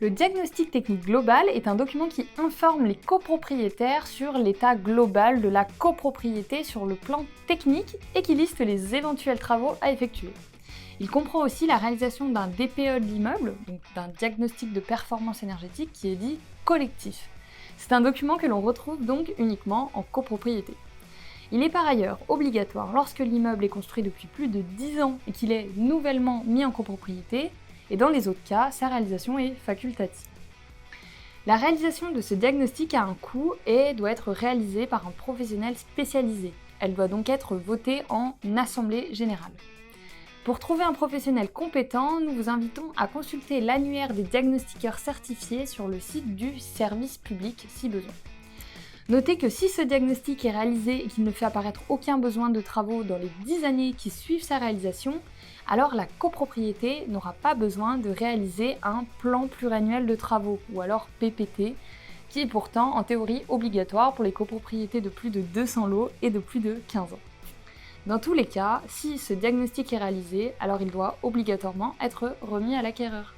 Le diagnostic technique global est un document qui informe les copropriétaires sur l'état global de la copropriété sur le plan technique et qui liste les éventuels travaux à effectuer. Il comprend aussi la réalisation d'un DPE de l'immeuble, donc d'un diagnostic de performance énergétique qui est dit collectif. C'est un document que l'on retrouve donc uniquement en copropriété. Il est par ailleurs obligatoire lorsque l'immeuble est construit depuis plus de 10 ans et qu'il est nouvellement mis en copropriété, et dans les autres cas, sa réalisation est facultative. La réalisation de ce diagnostic a un coût et doit être réalisée par un professionnel spécialisé. Elle doit donc être votée en assemblée générale. Pour trouver un professionnel compétent, nous vous invitons à consulter l'annuaire des diagnostiqueurs certifiés sur le site du service public si besoin. Notez que si ce diagnostic est réalisé et qu'il ne fait apparaître aucun besoin de travaux dans les 10 années qui suivent sa réalisation, alors la copropriété n'aura pas besoin de réaliser un plan pluriannuel de travaux, ou alors PPT, qui est pourtant en théorie obligatoire pour les copropriétés de plus de 200 lots et de plus de 15 ans. Dans tous les cas, si ce diagnostic est réalisé, alors il doit obligatoirement être remis à l'acquéreur.